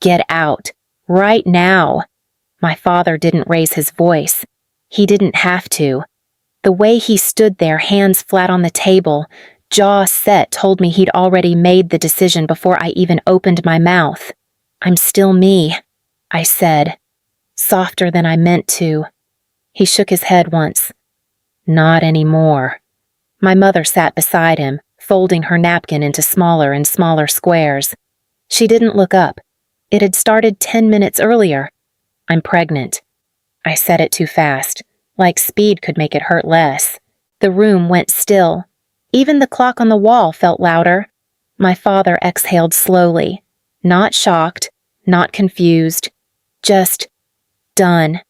Get out. Right now. My father didn't raise his voice. He didn't have to. The way he stood there, hands flat on the table, jaw set, told me he'd already made the decision before I even opened my mouth. I'm still me, I said, softer than I meant to. He shook his head once. Not anymore. My mother sat beside him, folding her napkin into smaller and smaller squares. She didn't look up. It had started 10 minutes earlier. I'm pregnant. I said it too fast, like speed could make it hurt less. The room went still. Even the clock on the wall felt louder. My father exhaled slowly, not shocked, not confused, just done.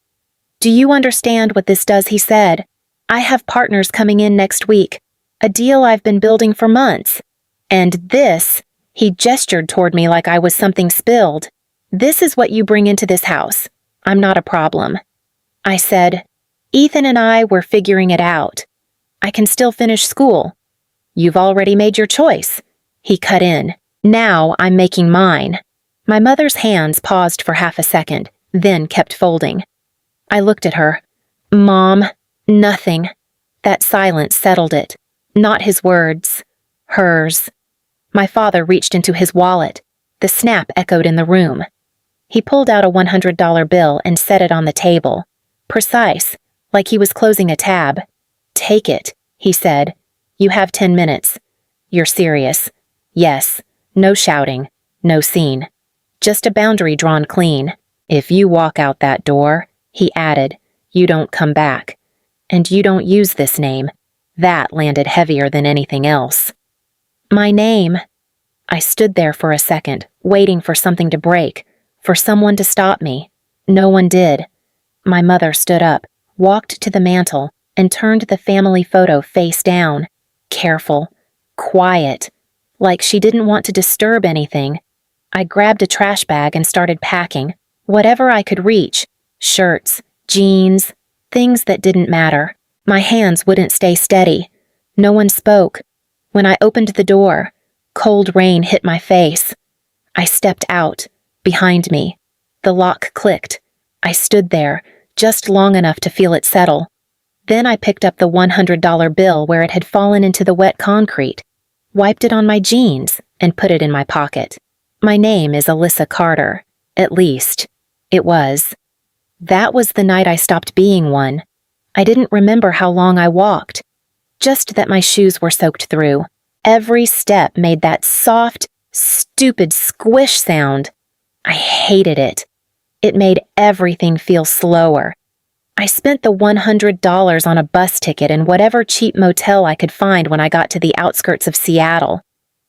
Do you understand what this does? He said. I have partners coming in next week, a deal I've been building for months. And this, he gestured toward me like I was something spilled. This is what you bring into this house. I'm not a problem. I said, Ethan and I were figuring it out. I can still finish school. You've already made your choice. He cut in. Now I'm making mine. My mother's hands paused for half a second, then kept folding. I looked at her. Mom, nothing. That silence settled it. Not his words. Hers. My father reached into his wallet. The snap echoed in the room. He pulled out a $100 bill and set it on the table. Precise, like he was closing a tab. Take it, he said. You have 10 minutes. You're serious. Yes. No shouting. No scene. Just a boundary drawn clean. If you walk out that door, he added, you don't come back. And you don't use this name. That landed heavier than anything else. My name. I stood there for a second, waiting for something to break, for someone to stop me. No one did. My mother stood up, walked to the mantel, and turned the family photo face down. Careful. Quiet. Like she didn't want to disturb anything. I grabbed a trash bag and started packing. Whatever I could reach. Shirts, jeans, things that didn't matter. My hands wouldn't stay steady. No one spoke. When I opened the door, cold rain hit my face. I stepped out, behind me. The lock clicked. I stood there, just long enough to feel it settle. Then I picked up the $100 bill where it had fallen into the wet concrete, wiped it on my jeans, and put it in my pocket. My name is Alyssa Carter. At least, it was. That was the night I stopped being one. I didn't remember how long I walked, just that my shoes were soaked through. Every step made that soft, stupid squish sound. I hated it. It made everything feel slower. I spent the $100 on a bus ticket and whatever cheap motel I could find when I got to the outskirts of Seattle.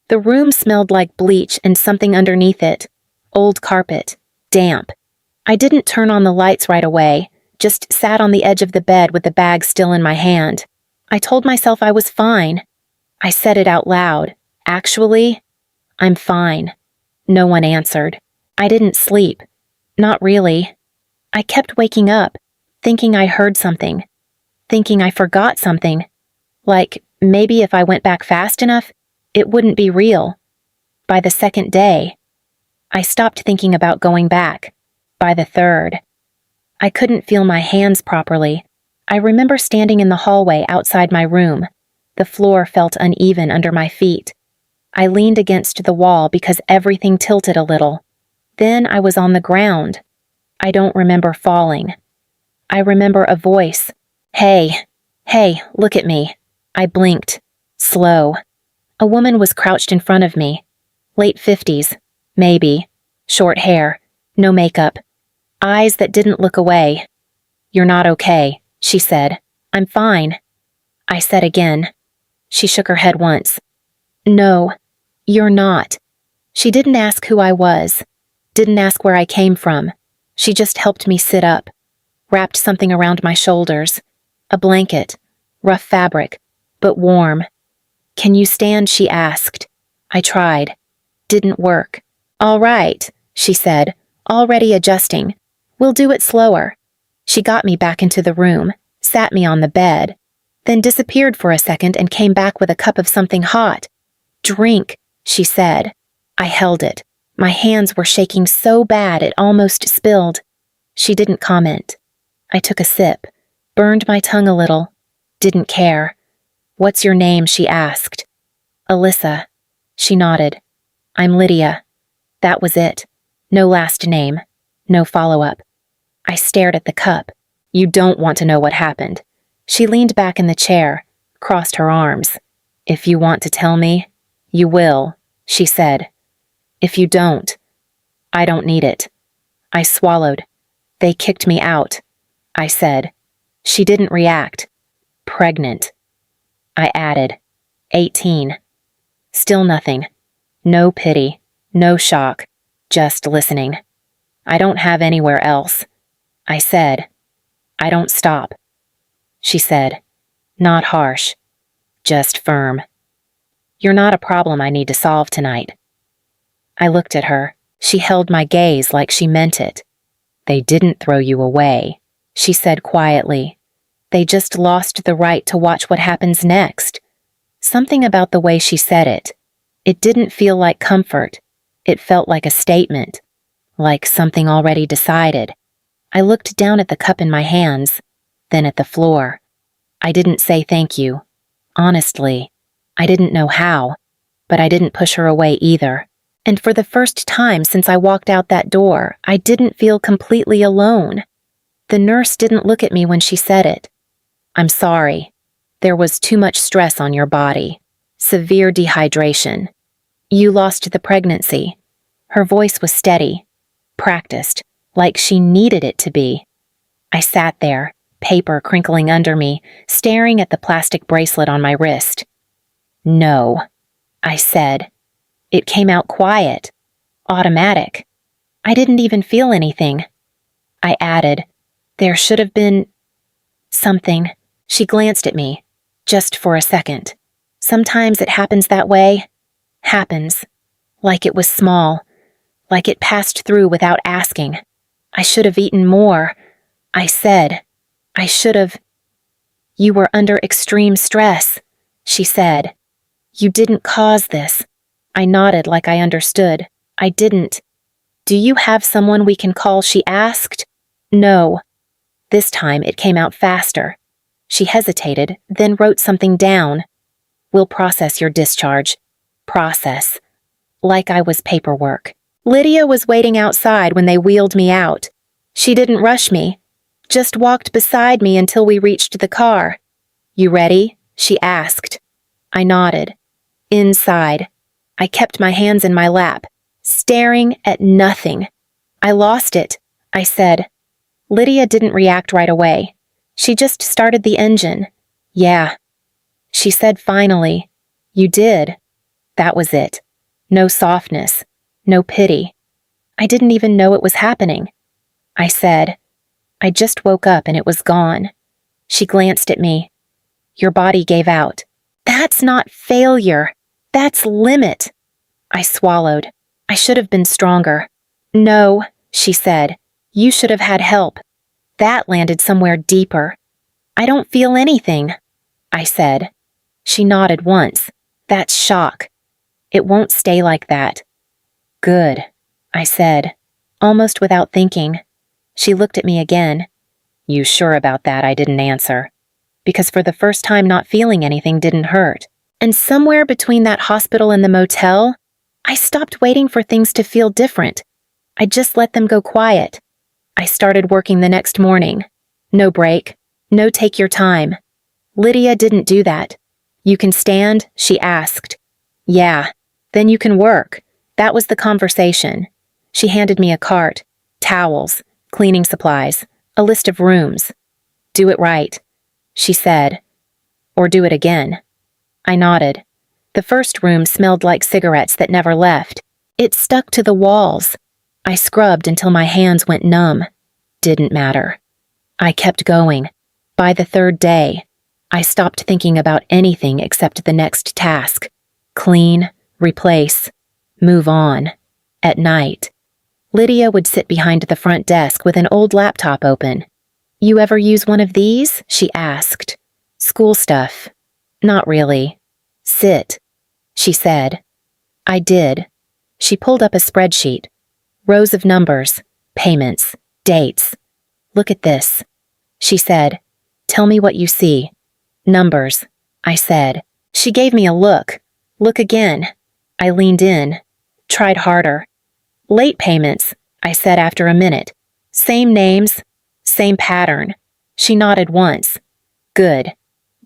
The room smelled like bleach and something underneath it. Old carpet. Damp. I didn't turn on the lights right away, just sat on the edge of the bed with the bag still in my hand. I told myself I was fine. I said it out loud. Actually, I'm fine. No one answered. I didn't sleep. Not really. I kept waking up, thinking I heard something, thinking I forgot something. Like, maybe if I went back fast enough, it wouldn't be real. By the second day, I stopped thinking about going back. By the third, I couldn't feel my hands properly. I remember standing in the hallway outside my room. The floor felt uneven under my feet. I leaned against the wall because everything tilted a little. Then I was on the ground. I don't remember falling. I remember a voice. Hey, look at me. I blinked. Slow. A woman was crouched in front of me. Late 50s, maybe. Short hair. No makeup. Eyes that didn't look away. You're not okay, she said. I'm fine. I said again. She shook her head once. No, you're not. She didn't ask who I was. Didn't ask where I came from. She just helped me sit up. Wrapped something around my shoulders. A blanket. Rough fabric, but warm. Can you stand? She asked. I tried. Didn't work. All right, she said, already adjusting. We'll do it slower. She got me back into the room, sat me on the bed, then disappeared for a second and came back with a cup of something hot. Drink, she said. I held it. My hands were shaking so bad it almost spilled. She didn't comment. I took a sip, burned my tongue a little, didn't care. "What's your name?" she asked. "Alyssa." She nodded. "I'm Lydia." That was it. No last name. No follow-up. I stared at the cup. "You don't want to know what happened." She leaned back in the chair, crossed her arms. "If you want to tell me, you will," she said. "If you don't, I don't need it." I swallowed. "They kicked me out," I said. She didn't react. "Pregnant." I added, 18. Still nothing. No pity, no shock, just listening. "I don't have anywhere else," I said. "I don't stop." She said, not harsh, just firm. "You're not a problem I need to solve tonight." I looked at her. She held my gaze like she meant it. "They didn't throw you away," she said quietly. "They just lost the right to watch what happens next." Something about the way she said it. It didn't feel like comfort. It felt like a statement, like something already decided. I looked down at the cup in my hands, then at the floor. I didn't say thank you. Honestly, I didn't know how, but I didn't push her away either. And for the first time since I walked out that door, I didn't feel completely alone. The nurse didn't look at me when she said it. "I'm sorry. There was too much stress on your body. Severe dehydration. You lost the pregnancy." Her voice was steady, practiced, like she needed it to be. I sat there, paper crinkling under me, staring at the plastic bracelet on my wrist. "No," I said. It came out quiet, automatic. I didn't even feel anything. I added, "There should have been something." She glanced at me, just for a second. "Sometimes it happens that way. Happens. Like it was small. Like it passed through without asking. I should have eaten more," I said. "I should have." "You were under extreme stress," she said. "You didn't cause this." I nodded like I understood. "I didn't." "Do you have someone we can call?" she asked. "No." This time it came out faster. She hesitated, then wrote something down. "We'll process your discharge." Process. Like I was paperwork. Lydia was waiting outside when they wheeled me out. She didn't rush me, just walked beside me until we reached the car. "You ready?" she asked. I nodded. Inside. I kept my hands in my lap, staring at nothing. "I lost it," I said. Lydia didn't react right away. She just started the engine. "Yeah." She said finally, "You did." That was it. No softness. No pity. I didn't even know it was happening. I said, "I just woke up and it was gone." She glanced at me. "Your body gave out." "That's not failure. That's limit." I swallowed. I should have been stronger. "No," she said. "You should have had help." That landed somewhere deeper. "I don't feel anything," I said. She nodded once. "That's shock. It won't stay like that." "Good," I said, almost without thinking. She looked at me again. "You sure about that?" I didn't answer. Because for the first time not feeling anything didn't hurt. And somewhere between that hospital and the motel, I stopped waiting for things to feel different. I just let them go quiet. I started working the next morning. No break. No take your time. Lydia didn't do that. "You can stand?" she asked. "Yeah. Then you can work." That was the conversation. She handed me a cart, towels, cleaning supplies, a list of rooms. "Do it right," she said. "Or do it again." I nodded. The first room smelled like cigarettes that never left. It stuck to the walls. I scrubbed until my hands went numb. Didn't matter. I kept going. By the third day, I stopped thinking about anything except the next task. Clean, replace, move on. At night, Lydia would sit behind the front desk with an old laptop open. "You ever use one of these?" she asked. "School stuff." "Not really." "Sit," she said. I did. She pulled up a spreadsheet. Rows of numbers, payments, dates. Look at this, she said. Tell me what you see. Numbers, I said. She gave me a look. Look again. I leaned in, tried harder. Late payments, I said after a minute. Same names, same pattern. She nodded once. Good.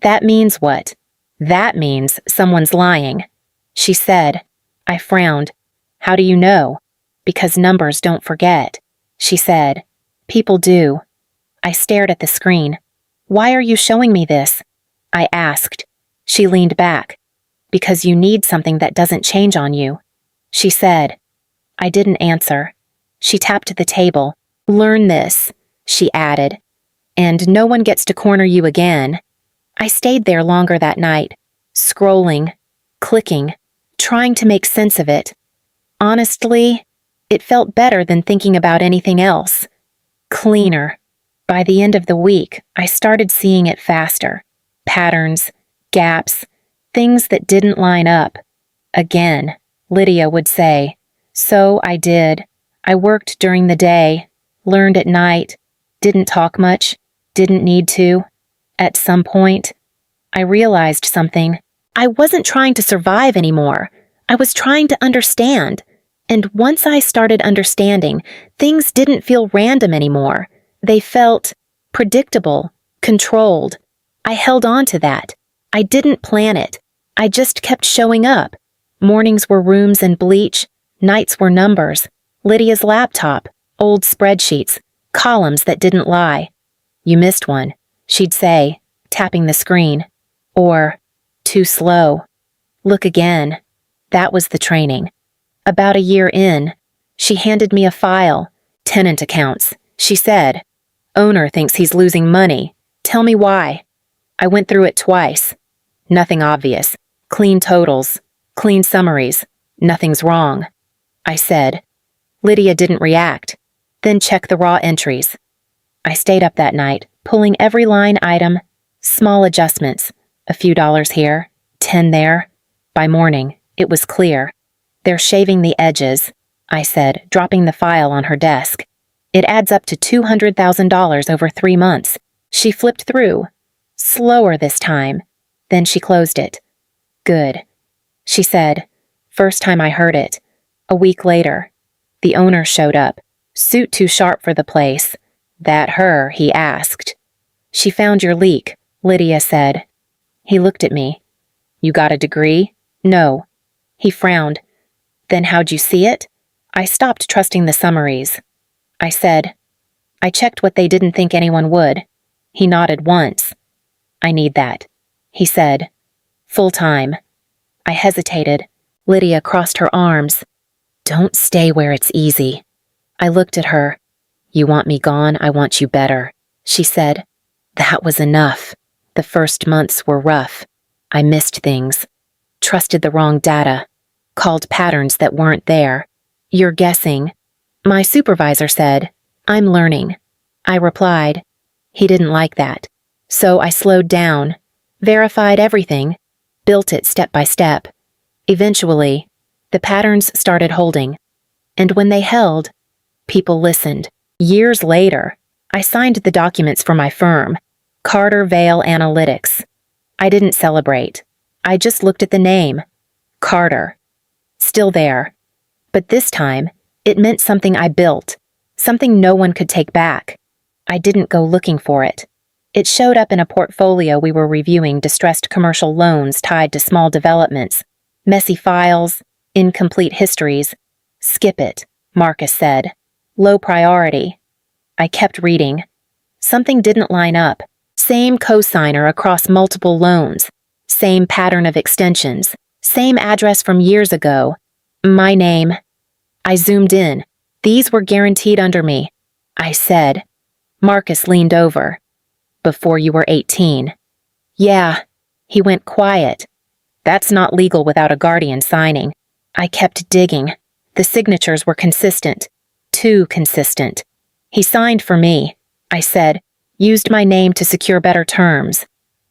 That means what? That means someone's lying. She said. I frowned. How do you know? Because numbers don't forget. She said. People do. I stared at the screen. Why are you showing me this? I asked. She leaned back. Because you need something that doesn't change on you. She said. I didn't answer. She tapped the table. Learn this, she added. And no one gets to corner you again. I stayed there longer that night, scrolling, clicking, trying to make sense of it. Honestly, it felt better than thinking about anything else. Cleaner. By the end of the week, I started seeing it faster. Patterns, gaps, things that didn't line up. Again, Lydia would say. So I did. I worked during the day, learned at night, didn't talk much, didn't need to. At some point, I realized something. I wasn't trying to survive anymore. I was trying to understand. And once I started understanding, things didn't feel random anymore. They felt predictable, controlled. I held on to that. I didn't plan it. I just kept showing up. Mornings were rooms and bleach. Nights were numbers. Lydia's laptop, old spreadsheets, columns that didn't lie. You missed one, she'd say, tapping the screen. Or, too slow. Look again. That was the training. About a year in, she handed me a file. Tenant accounts, she said. Owner thinks he's losing money. Tell me why. I went through it twice. Nothing obvious. Clean totals. Clean summaries. Nothing's wrong. I said. Lydia didn't react. Then check the raw entries. I stayed up that night, pulling every line item, small adjustments, a few dollars here, 10 there. By morning, it was clear. They're shaving the edges, I said, dropping the file on her desk. It adds up to $200,000 over 3 months. She flipped through. Slower this time. Then she closed it. Good, she said. First time I heard it. A week later, the owner showed up. Suit too sharp for the place. That her, he asked. She found your leak, Lydia said. He looked at me. You got a degree? No. He frowned. Then how'd you see it? I stopped trusting the summaries. I said, I checked what they didn't think anyone would. He nodded once. I need that, he said. Full time. I hesitated. Lydia crossed her arms. Don't stay where it's easy. I looked at her. You want me gone, I want you better, she said. That was enough. The first months were rough. I missed things. Trusted the wrong data. Called patterns that weren't there. You're guessing. My supervisor said, I'm learning. I replied. He didn't like that. So I slowed down, verified everything, built it step by step. Eventually, the patterns started holding. And when they held, people listened. Years later, I signed the documents for my firm, Carter Vale Analytics. I didn't celebrate. I just looked at the name. Carter. Still there. But this time, it meant something I built, something no one could take back. I didn't go looking for it. It showed up in a portfolio we were reviewing distressed commercial loans tied to small developments, messy files, incomplete histories. Skip it, Marcus said. Low priority. I kept reading. Something didn't line up. Same cosigner across multiple loans. Same pattern of extensions. Same address from years ago. My name. I zoomed in. These were guaranteed under me. I said. Marcus leaned over. Before you were 18. Yeah. He went quiet. That's not legal without a guardian signing. I kept digging. The signatures were consistent. Too consistent. He signed for me, I said. Used my name to secure better terms.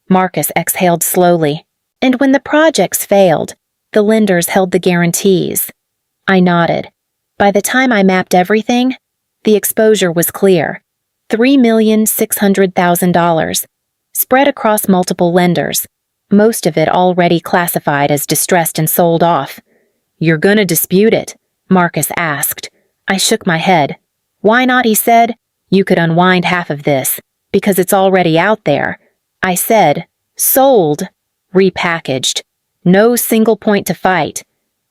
Marcus exhaled slowly. And when the projects failed, the lenders held the guarantees. I nodded. By the time I mapped everything, the exposure was clear. $3,600,000, spread across multiple lenders, most of it already classified as distressed and sold off. "You're gonna dispute it?" Marcus asked. I shook my head. "Why not?" he said. "You could unwind half of this, because it's already out there." I said, "Sold, repackaged. No single point to fight."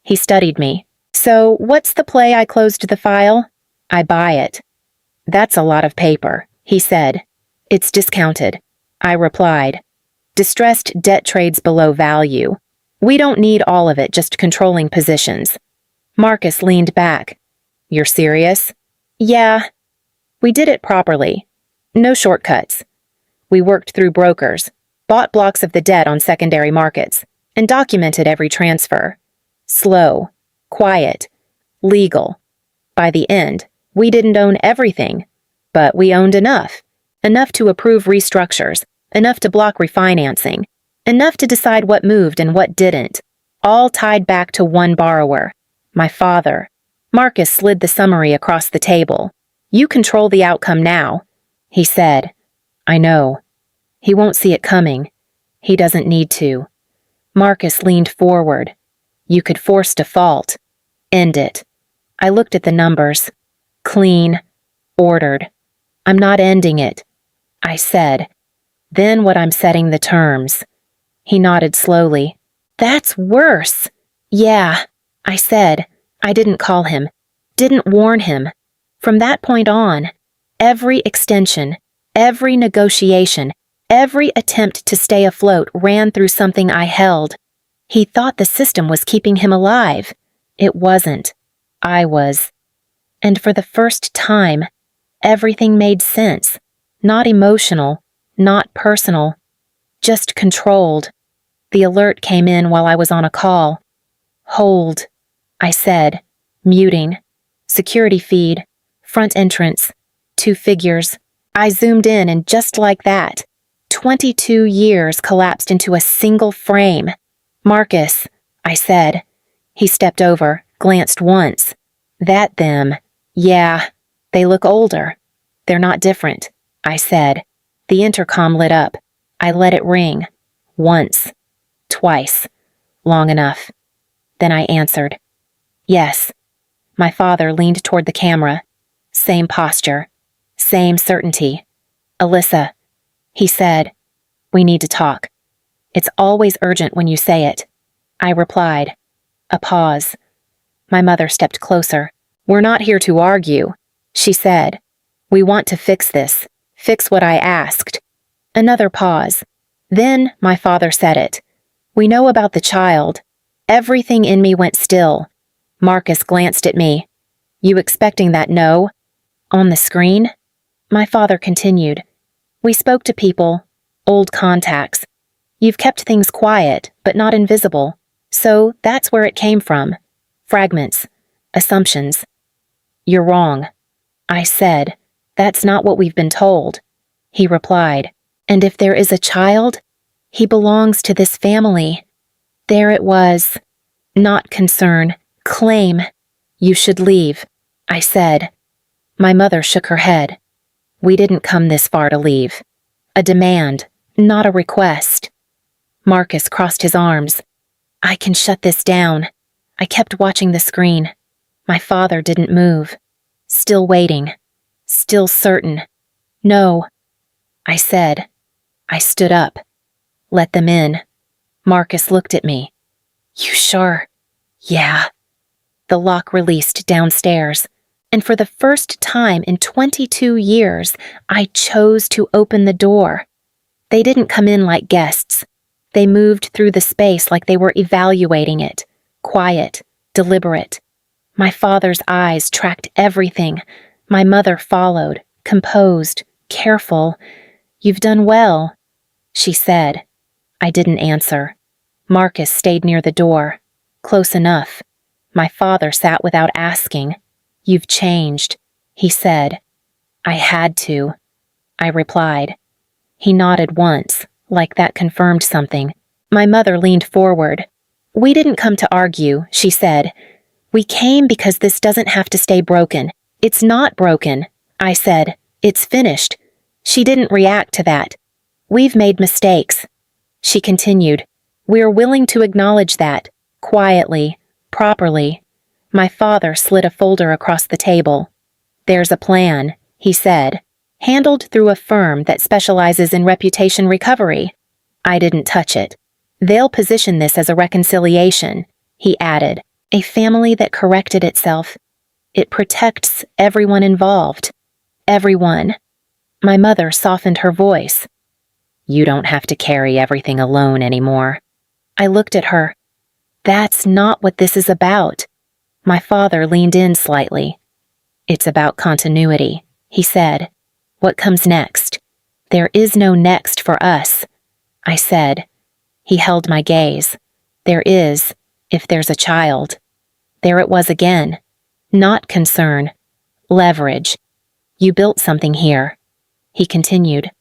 He studied me. "So, what's the play I closed the file?" "I buy it." "That's a lot of paper," he said. "It's discounted." I replied. "Distressed debt trades below value. We don't need all of it just controlling positions." Marcus leaned back. "You're serious?" "Yeah. We did it properly. No shortcuts. We worked through brokers, bought blocks of the debt on secondary markets, and documented every transfer. Slow, quiet, legal. By the end, we didn't own everything, but we owned enough. Enough to approve restructures, enough to block refinancing, enough to decide what moved and what didn't, all tied back to one borrower, my father. Marcus slid the summary across the table. "You control the outcome now," he said. "I know. He won't see it coming. He doesn't need to." Marcus leaned forward. "You could force default. End it." I looked at the numbers. Clean. Ordered. "I'm not ending it," I said. "Then what I'm setting the terms." He nodded slowly. "That's worse." "Yeah," I said. I didn't call him. Didn't warn him. From that point on, every extension, every negotiation, every attempt to stay afloat ran through something I held. He thought the system was keeping him alive. It wasn't. I was. And for the first time, everything made sense. Not emotional, not personal, just controlled. The alert came in while I was on a call. "Hold," I said, muting. Security feed, front entrance, 2 figures. I zoomed in and just like that, 22 years collapsed into a single frame. "Marcus," I said. He stepped over, glanced once. "That them. Yeah, they look older. They're not different," I said. The intercom lit up. I let it ring. Once. Twice. Long enough. Then I answered. "Yes." My father leaned toward the camera. Same posture. Same certainty. "Alyssa," he said, "we need to talk. It's always urgent when you say it." I replied. A pause. My mother stepped closer. "We're not here to argue," she said. "We want to fix this. Fix what I asked." Another pause. Then my father said it. "We know about the child." Everything in me went still. Marcus glanced at me. "You expecting that no?" "On the screen?" My father continued. "We spoke to people, old contacts. You've kept things quiet, but not invisible. So that's where it came from. Fragments. Assumptions." "You're wrong," I said. "That's not what we've been told." He replied. "And if there is a child, he belongs to this family." There it was. Not concern. Claim. "You should leave," I said. My mother shook her head. "We didn't come this far to leave. A demand, not a request." Marcus crossed his arms. "I can shut this down." I kept watching the screen. My father didn't move. Still waiting. Still certain. "No," I said. I stood up. "Let them in." Marcus looked at me. "You sure?" "Yeah." The lock released downstairs, and for the first time in 22 years, I chose to open the door. They didn't come in like guests. They moved through the space like they were evaluating it, quiet, deliberate. My father's eyes tracked everything. My mother followed, composed, careful. "You've done well," she said. I didn't answer. Marcus stayed near the door. Close enough. My father sat without asking. "You've changed," he said. "I had to," I replied. He nodded once, like that confirmed something. My mother leaned forward. "We didn't come to argue," she said. We came because this doesn't have to stay broken. It's not broken, I said. It's finished. She didn't react to that. We've made mistakes. She continued. We're willing to acknowledge that, quietly, properly. My father slid a folder across the table. There's a plan, he said, handled through a firm that specializes in reputation recovery. I didn't touch it. They'll position this as a reconciliation, he added, a family that corrected itself. It protects everyone involved. Everyone. My mother softened her voice. You don't have to carry everything alone anymore. I looked at her. That's not what this is about. My father leaned in slightly. It's about continuity, he said. What comes next? There is no next for us, I said. He held my gaze. There is, if there's a child. There it was again. Not concern. Leverage. You built something here. He continued.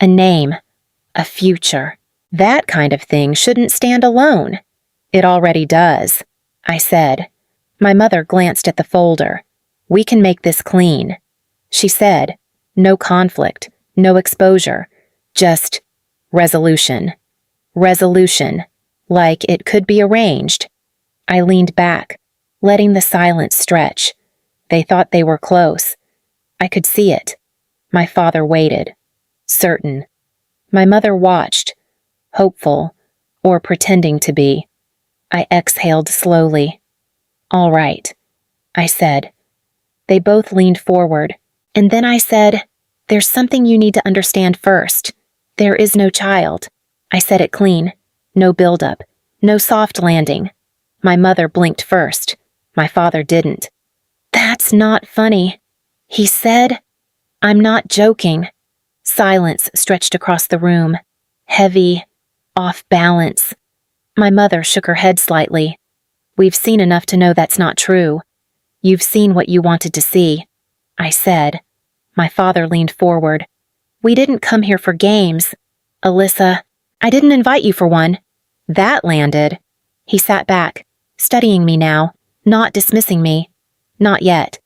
A name. A future. That kind of thing shouldn't stand alone. It already does, I said. My mother glanced at the folder. We can make this clean. She said, no conflict, no exposure, just resolution. Resolution, like it could be arranged. I leaned back, letting the silence stretch. They thought they were close. I could see it. My father waited, certain. My mother watched, hopeful, or pretending to be. I exhaled slowly. All right, I said. They both leaned forward, and then I said, there's something you need to understand first. There is no child. I said it clean. No build-up. No soft landing. My mother blinked first. My father didn't. That's not funny, he said. I'm not joking. Silence stretched across the room. Heavy, off balance. My mother shook her head slightly. We've seen enough to know that's not true. You've seen what you wanted to see, I said. My father leaned forward. We didn't come here for games. Alyssa, I didn't invite you for one. That landed. He sat back, studying me now, not dismissing me. Not yet.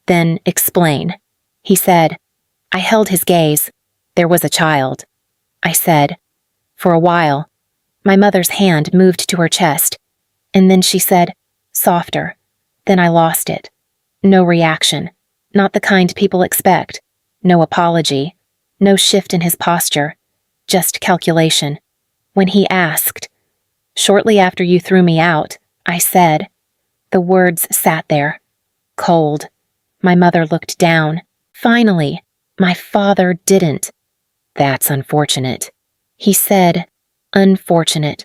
Then explain, he said. I held his gaze. There was a child. I said. For a while. My mother's hand moved to her chest. And then she said, softer. Then I lost it. No reaction. Not the kind people expect. No apology. No shift in his posture. Just calculation. When he asked, shortly after you threw me out, I said. The words sat there. Cold. My mother looked down. Finally, my father didn't. That's unfortunate. He said, unfortunate.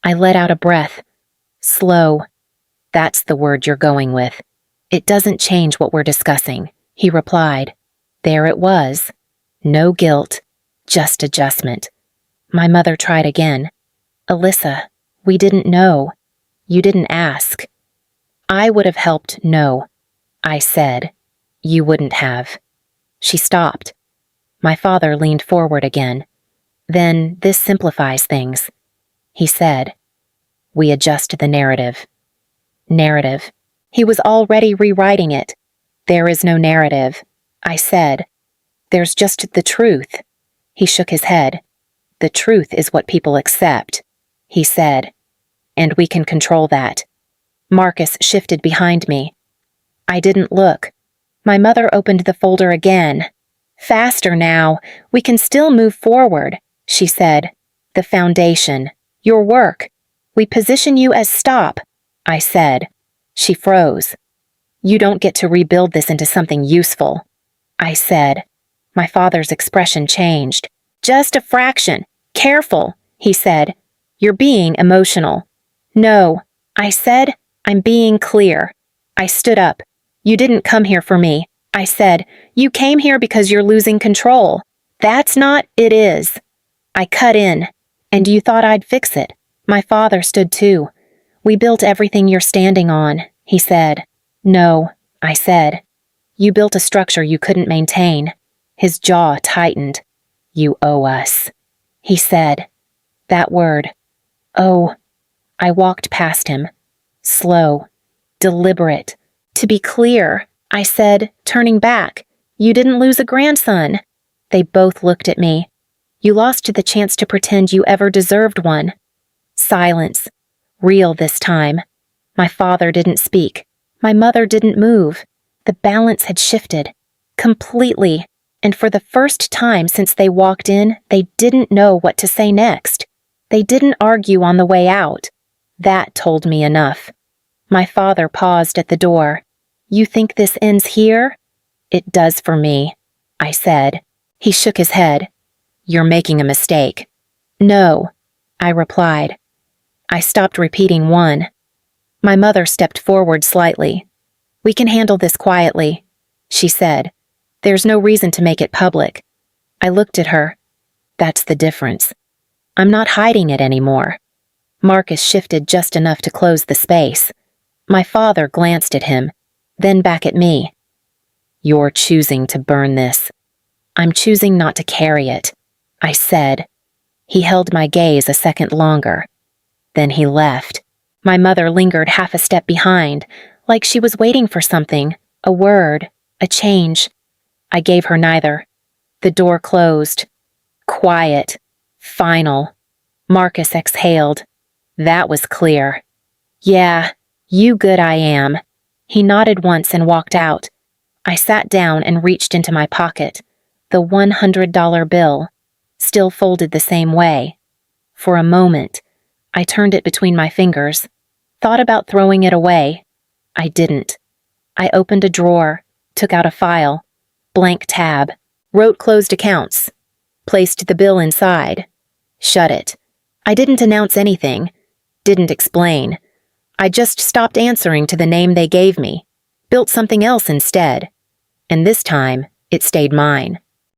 I let out a breath. Slow. That's the word you're going with. It doesn't change what we're discussing, he replied. There it was. No guilt, just adjustment. My mother tried again. Alyssa, we didn't know. You didn't ask. I would have helped know. I said. You wouldn't have. She stopped. My father leaned forward again. Then this simplifies things. He said. We adjust the narrative. Narrative. He was already rewriting it. There is no narrative, I said. There's just the truth. He shook his head. The truth is what people accept, he said. And we can control that. Marcus shifted behind me. I didn't look. My mother opened the folder again. Faster now. We can still move forward, she said. The foundation. Your work. We position you as stop, I said. She froze. You don't get to rebuild this into something useful, I said. My father's expression changed. Just a fraction. Careful, he said. You're being emotional. No, I said. I'm being clear. I stood up. You didn't come here for me, I said. You came here because you're losing control. That's not, it is. I cut in. And you thought I'd fix it. My father stood too. We built everything you're standing on, he said. No, I said. You built a structure you couldn't maintain. His jaw tightened. You owe us, he said. That word. Oh. I walked past him. Slow. deliberate. To be clear, I said, turning back, you didn't lose a grandson. They both looked at me. You lost the chance to pretend you ever deserved one. Silence. Real this time. My father didn't speak. My mother didn't move. The balance had shifted. Completely. And for the first time since they walked in, they didn't know what to say next. They didn't argue on the way out. That told me enough. My father paused at the door. You think this ends here? It does for me, I said. He shook his head. You're making a mistake. No, I replied. I stopped repeating one. My mother stepped forward slightly. We can handle this quietly, she said. There's no reason to make it public. I looked at her. That's the difference. I'm not hiding it anymore. Marcus shifted just enough to close the space. My father glanced at him, then back at me. You're choosing to burn this. I'm choosing not to carry it, I said. He held my gaze a second longer. Then he left. My mother lingered half a step behind, like she was waiting for something, a word, a change. I gave her neither. The door closed. Quiet. Final. Marcus exhaled. That was clear. Yeah, you good I am. He nodded once and walked out. I sat down and reached into my pocket. The $100 bill, still folded the same way. For a moment, I turned it between my fingers, thought about throwing it away. I didn't. I opened a drawer, took out a file, blank tab, wrote closed accounts, placed the bill inside, shut it. I didn't announce anything, didn't explain. I just stopped answering to the name they gave me, built something else instead. And this time, it stayed mine.